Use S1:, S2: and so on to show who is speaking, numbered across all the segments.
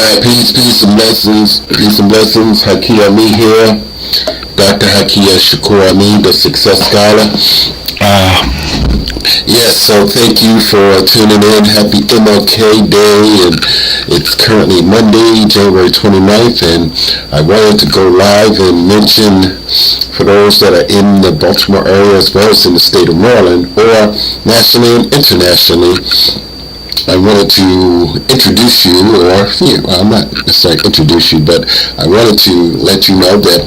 S1: right, peace and blessings. Haki Ali here, Dr. Hakia Shakur Ali, the Success Scholar. Yes, so thank you for tuning in. Happy MLK Day, and it's currently Monday, January 29th, and I wanted to go live and mention for those that are in the Baltimore area as well as in the state of Maryland, or nationally and internationally, I wanted to introduce you, I'm not necessarily introduce you, but I wanted to let you know that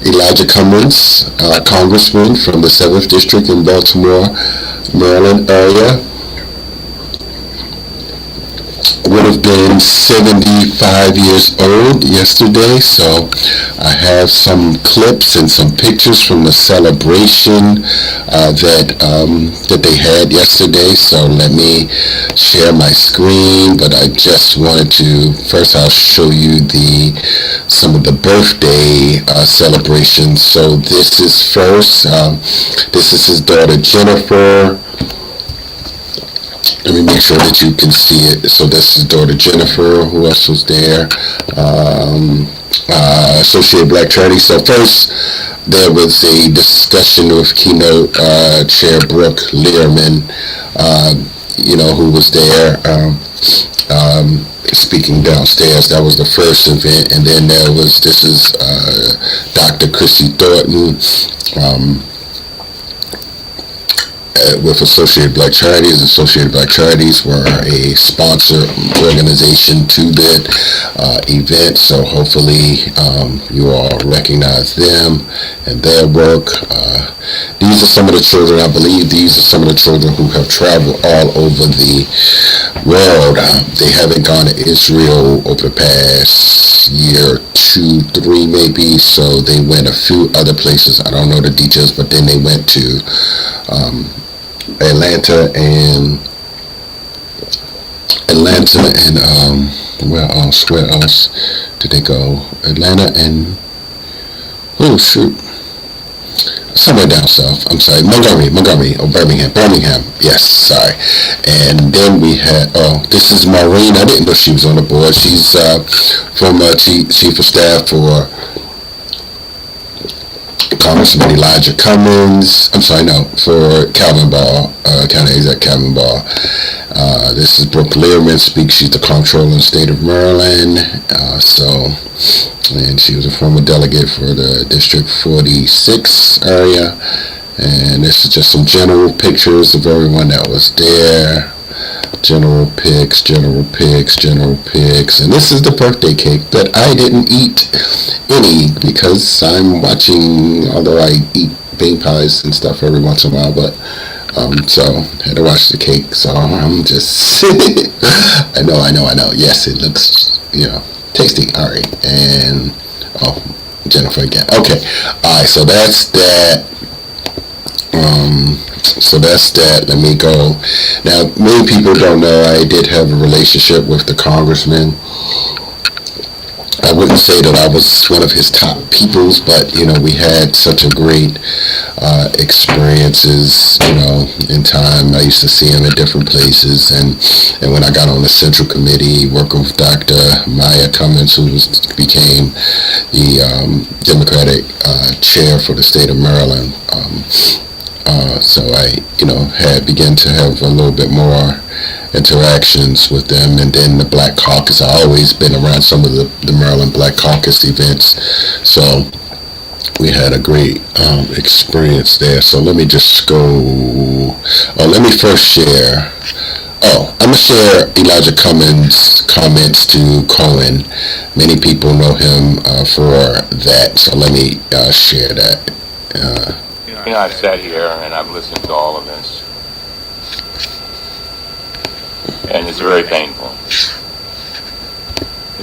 S1: Elijah Cummings, Congressman from the 7th District in Baltimore, Maryland area, would have been 75 years old yesterday. So I have some clips and some pictures from the celebration that they had yesterday. So let me share my screen, but I just wanted to first I'll show you some of the birthday celebrations. So this is first. This is his daughter Jennifer. Let me make sure that you can see it. So that's his daughter Jennifer. Who else was there? Associated Black Charities. So first, there was a discussion with keynote chair Brooke Learman, who was there speaking downstairs. That was the first event, and then this is Dr. Chrissy Thornton. With Associated Black Charities. Associated Black Charities were a sponsor organization to that event, so hopefully you all recognize them and their work. These are some of the children, I believe these are some of the children who have traveled all over the world. They haven't gone to Israel over the past year, 2, 3 maybe, so they went a few other places. I don't know the details, but then they went to Atlanta and where else did they go? Atlanta and somewhere down south. I'm sorry, Montgomery, or Birmingham. Yes, sorry. And then we had this is Maureen. I didn't know she was on the board. She's former chief of staff for Congressman Elijah Cummings. For Calvin Ball, County Exec Calvin Ball. This is Brooke Learman speaks. She's the comptroller in the state of Maryland. And she was a former delegate for the District 46 area. And this is just some general pictures of everyone that was there. General pics, and this is the birthday cake that I didn't eat any because I'm watching, although I eat bean pies and stuff every once in a while, but so I had to watch the cake, so I'm just I know, yes, it looks, tasty. Alright, and Jennifer again. Okay, alright, so that's that. Let me go. Now, many people don't know I did have a relationship with the congressman. I wouldn't say that I was one of his top peoples, but, we had such a great experiences, in time. I used to see him at different places, and when I got on the Central Committee, working with Dr. Elijah Cummings, who became the Democratic chair for the state of Maryland, so I, had begun to have a little bit more interactions with them. And then the Black Caucus, I always been around some of the Maryland Black Caucus events, so we had a great experience there. So let me just go, let me first share, I'm going to share Elijah Cummings' comments to Cohen. Many people know him for that, so let me share that.
S2: I've sat here and I've listened to all of this, and it's very painful.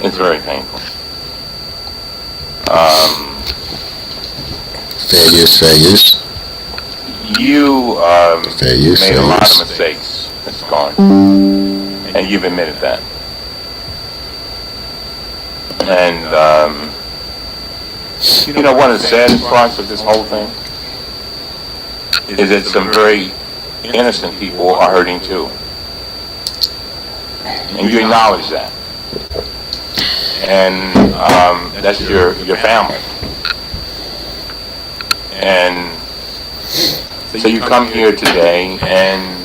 S2: It's very painful.
S1: Fair use.
S2: You made a lot of mistakes, Mr. Cohen, and you've admitted that. And one of the saddest parts of this whole thing is that some very innocent people are hurting too. And you acknowledge that. and that's your family. And so you come here today, and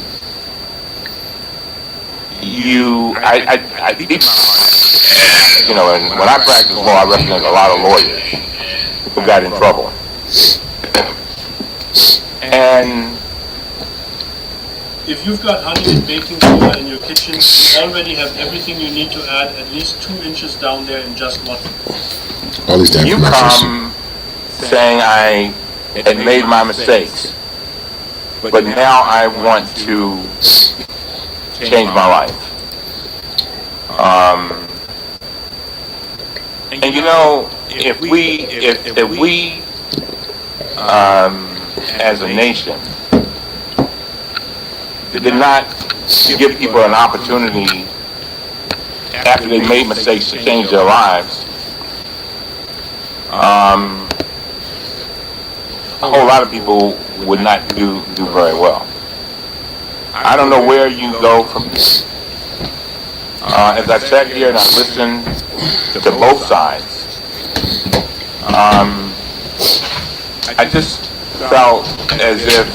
S2: I deep in my heart, you know, and when I practice law, I represent a lot of lawyers who got in trouble. And
S3: if you've got honey and baking soda in your kitchen, you already have everything you need to add at least 2 inches down there in just one.
S1: All these damn
S2: you come saying I had made my mistakes, but now I want to change my life. And you know, if we as a nation did not give people an opportunity after they made mistakes to change their lives, a whole lot of people would not do very well. I don't know where you go from here. As I sat here and I listened to both sides, I just felt as if,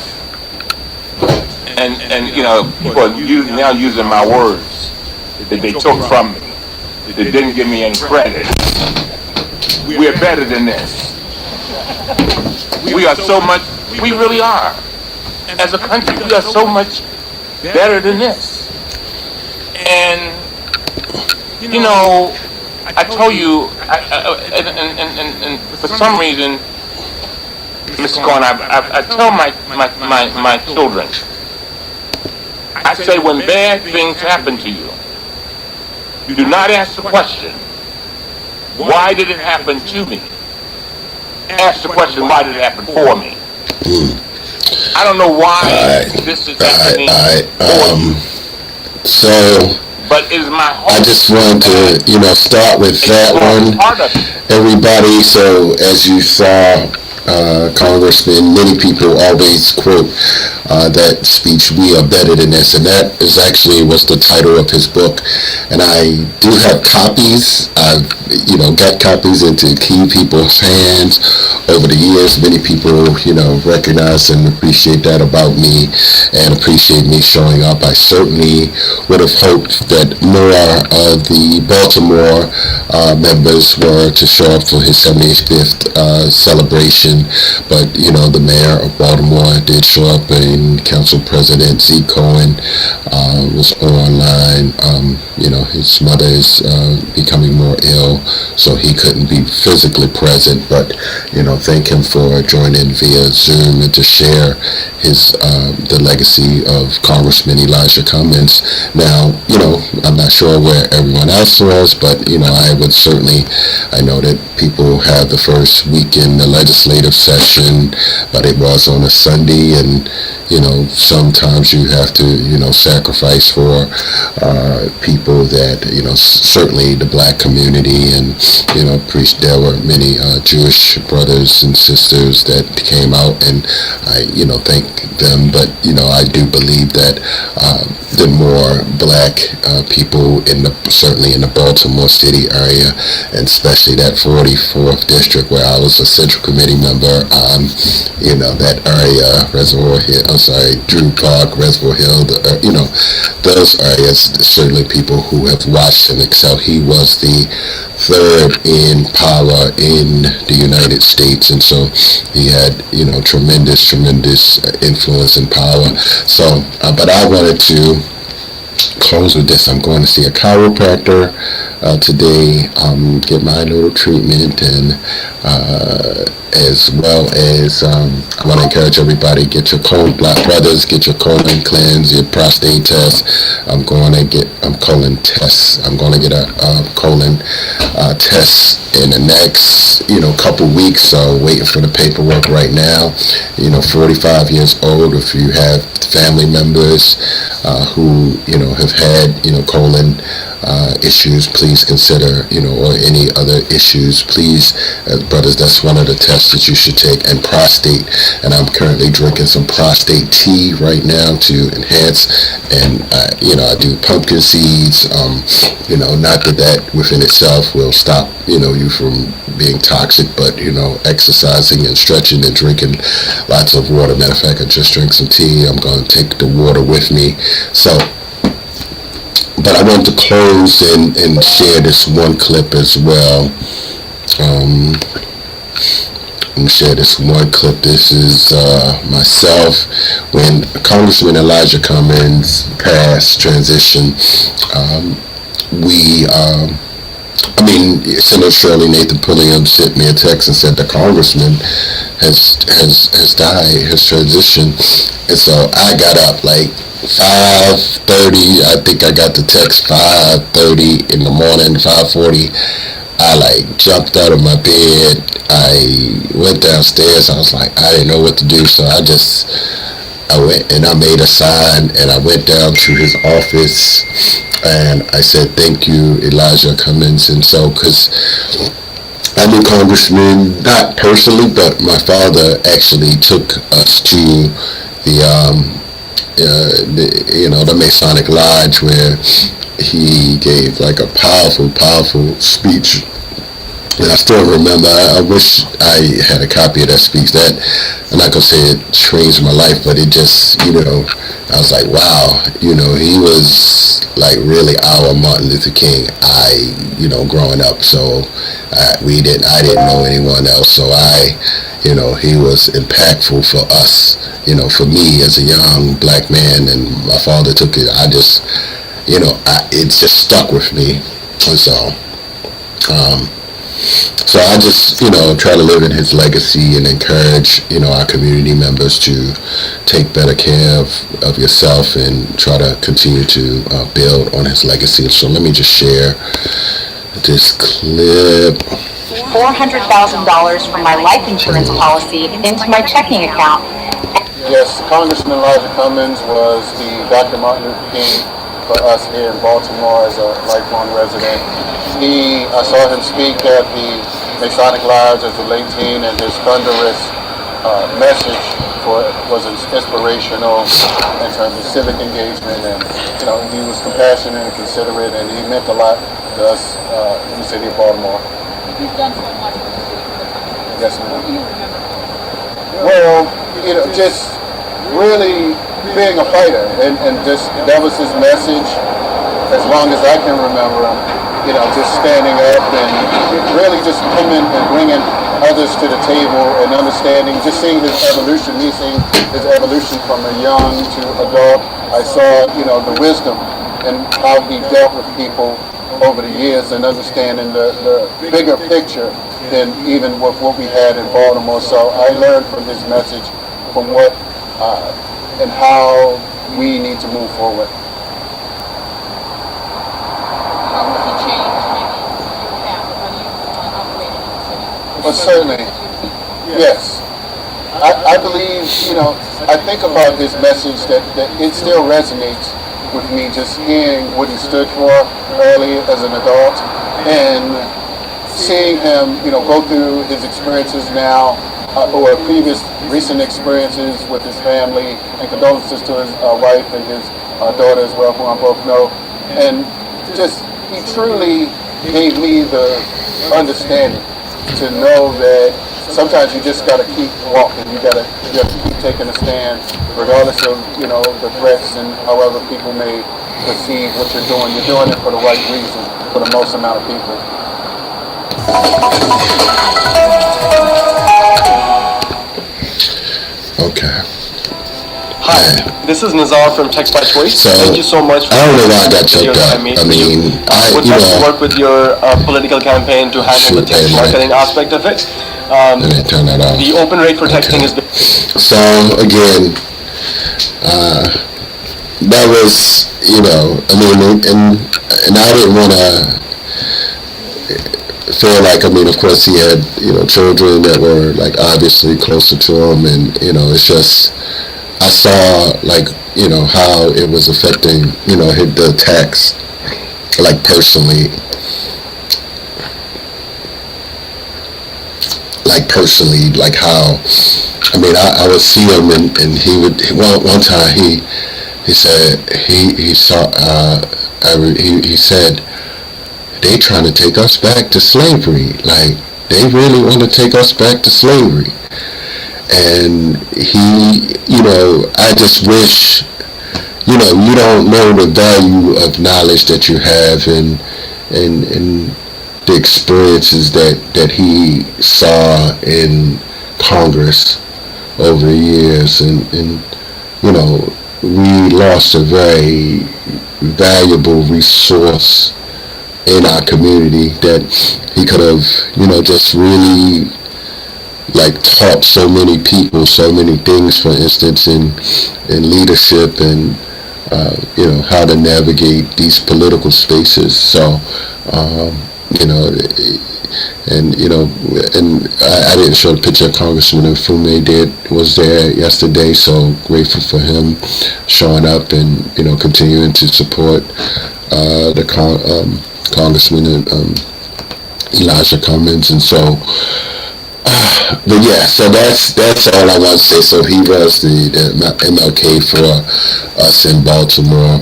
S2: and you know, people are now using my words that they took from me, that didn't give me any credit. We're better than this. We are so much, we really are. As a country, we are so much better than this. And, you know, I told you, and for some reason, Mr. Cohen, I tell my children, I say when bad things happen to you, you do not ask the question, why did it happen to me? Ask the question, why did it happen for me? I don't know why this is happening for you.
S1: So,
S2: but it is my hope.
S1: I just want to, you know, start with that one, everybody. So, as you saw, Congressman, many people always quote that speech, "We are better than this," and that is actually was the title of his book. And I do have copies. I've, you know, got copies into key people's hands over the years. Many people, you know, recognize and appreciate that about me and appreciate me showing up. I certainly would have hoped that more of the Baltimore members were to show up for his 75th celebration. But, you know, the mayor of Baltimore did show up, and Council President Z. Cohen was online. You know, his mother is becoming more ill, so he couldn't be physically present. But, you know, thank him for joining via Zoom and to share his the legacy of Congressman Elijah Cummings. Now, you know, I'm not sure where everyone else was, but, you know, I would certainly, I know that people have the first week in the legislative session, but it was on a Sunday, and, you know, sometimes you have to, you know, sacrifice for people that, you know, certainly the black community, and, you know, there were many Jewish brothers and sisters that came out, and I, you know, thank them. But, you know, I do believe that the more black people certainly in the Baltimore City area, and especially that 44th district where I was a Central Committee member, you know, that area, Reservoir Hill, Drew Park, Reservoir Hill, you know, those areas, certainly people who have watched him excel. He was the third in power in the United States, and so he had, you know, tremendous influence and power. So, but I wanted to close with this. I'm going to see a chiropractor today, get my little treatment, and as well as I want to encourage everybody, get your colon, black brothers, get your colon cleanse, your prostate test. I'm going to get colon tests. I'm going to get a colon test in the next, you know, couple weeks. So waiting for the paperwork right now. You know, 45 years old. If you have family members who, you know, have had, you know, colon issues, please consider, or any other issues, please, brothers, that's one of the tests that you should take. And prostate, and I'm currently drinking some prostate tea right now to enhance, and, I do pumpkin seeds, not that within itself will stop, you from being toxic, but, exercising and stretching and drinking lots of water. Matter of fact, I just drank some tea. I'm going to take the water with me. So, but I want to close and share this one clip as well. Let me share this one clip. This is myself when Congressman Elijah Cummings passed, transition. Senator Shirley Nathan Pulliam sent me a text and said the congressman has died, has transitioned. And so I got up like 5:30. I think I got the text 5:30 in the morning, 5:40. I jumped out of my bed. I went downstairs. I was like, I didn't know what to do. So I went and I made a sign, and I went down to his office and I said, thank you, Elijah Cummings. And so, because I'm a congressman, not personally, but my father actually took us to the Masonic Lodge, where he gave like a powerful speech. And I still remember, I wish I had a copy of that speech. That, I'm not going to say it changed my life, but it just, I was like, wow, he was like really our Martin Luther King, growing up. So I didn't know anyone else. So he was impactful for us, for me as a young black man, and my father took it. It just stuck with me. And so I just, try to live in his legacy and encourage, our community members to take better care of yourself and try to continue to build on his legacy. So let me just share this clip.
S4: $400,000 from my life insurance policy into my checking account.
S5: Yes, Congressman Elijah Cummings was the Dr. Martin Luther King for us here in Baltimore as a lifelong resident. I saw him speak at the Masonic Lodge as a late teen, and his thunderous message was inspirational in terms of civic engagement, and he was compassionate and considerate, and he meant a lot to us in the city of Baltimore.
S6: You've done so much.
S5: Yes, ma'am.
S6: What do you remember?
S5: Well, just really being a fighter, and just that was his message as long as I can remember him. Just standing up and really just coming and bringing others to the table and understanding, just seeing his evolution, me seeing his evolution from a young to adult. I saw, the wisdom and how he dealt with people over the years and understanding the bigger picture than even with what we had in Baltimore. So I learned from his message from what and how we need to move forward.
S6: How has it changed maybe your path of how you operated in the city?
S5: Well, certainly, yes. I believe, I think about his message that it still resonates with me, just hearing what he stood for early as an adult and seeing him, go through his experiences now or previous recent experiences with his family, and condolences to his wife and his daughter as well, who I both know. And just, he truly gave me the understanding to know that sometimes you just got to keep walking. You got to keep taking a stand, regardless of the threats and however people may perceive what you're doing. You're doing it for the right reason for the most amount of people.
S1: Okay.
S7: Hi, this is Nizar from Text by Choice.
S1: So,
S7: thank you so much for
S1: I don't know why I got
S7: the
S1: choked
S7: videos
S1: up.
S7: I made
S1: I
S7: for you.
S1: mean,
S7: would love to work with your political campaign to handle the text marketing aspect of it.
S1: Let me turn that off.
S7: The open rate for texting is...
S1: So, again, that was, and I didn't want to feel like, of course he had, children that were, like, obviously closer to him, and, it's just, I saw, like, how it was affecting, the attacks like personally, like how, I mean, I would see him, and he would, one time he said, he saw, he said, they trying to take us back to slavery. Like, they really want to take us back to slavery. And he, I just wish, you don't know the value of knowledge that you have, and the experiences that he saw in Congress over the years, and we lost a very valuable resource in our community that he could have, just really like taught so many people so many things, for instance, in leadership, and how to navigate these political spaces. So and I didn't show the picture. Congressman Fume was there yesterday, so grateful for him showing up and continuing to support the Congressman Elijah Cummings. And so but yeah, so that's all I want to say. So he was the MLK for us in Baltimore.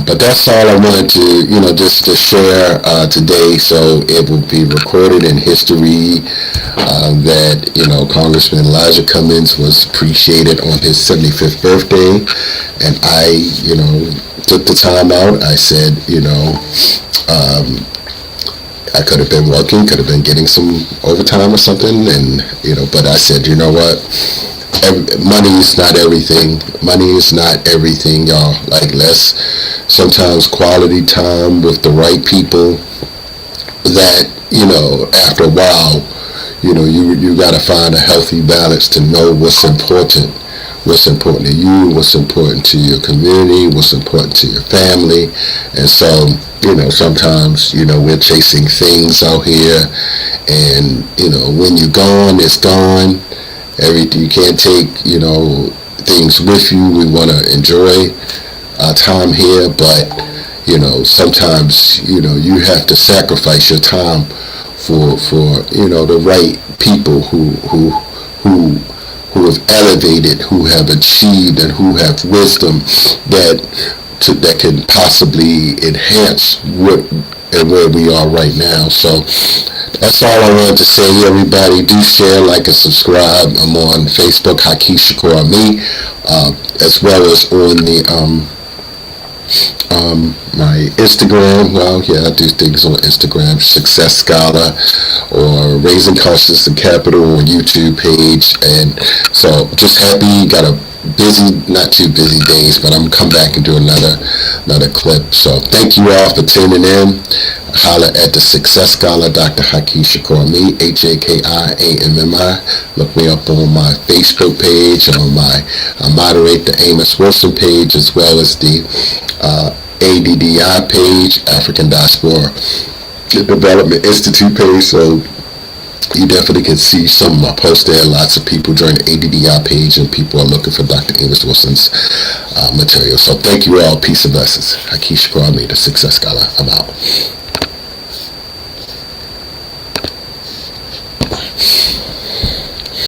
S1: But that's all I wanted to, just to share today, so it will be recorded in history that, Congressman Elijah Cummings was appreciated on his 75th birthday. And I, took the time out. I said, I could have been working, could have been getting some overtime or something, and but I said, you know what? Money is not everything. Money is not everything, y'all. Like, sometimes quality time with the right people. That after a while, you got to find a healthy balance to know what's important. What's important to you, what's important to your community, what's important to your family. And so, sometimes, we're chasing things out here, and, when you're gone, it's gone. You can't take, things with you. We want to enjoy our time here, but, sometimes, you have to sacrifice your time for the right people who have elevated, who have achieved, and who have wisdom that can possibly enhance where we are right now. So that's all I wanted to say. Everybody, do share, like, and subscribe. I'm on Facebook, Haki Shakur Me, as well as on the my Instagram. Well, yeah, I do things on Instagram, Success Scholar, or Raising Conscious and Capital on YouTube page. And so just happy, got a busy, not too busy days, but I'm gonna come back and do another clip. So thank you all for tuning in. Holla at the Success Scholar, Dr. Haki Shakur Me, HAKIAMMI. Look me up on my Facebook page, I moderate the Amos Wilson page, as well as the ADDI page, African Diaspora Development Institute page. So you definitely can see some of my posts there. Lots of people join the ADDI page, and people are looking for Dr. Amos Wilson's material. So thank you all. Peace and blessings. Haki Shakur Me, the Success Scholar. I'm out.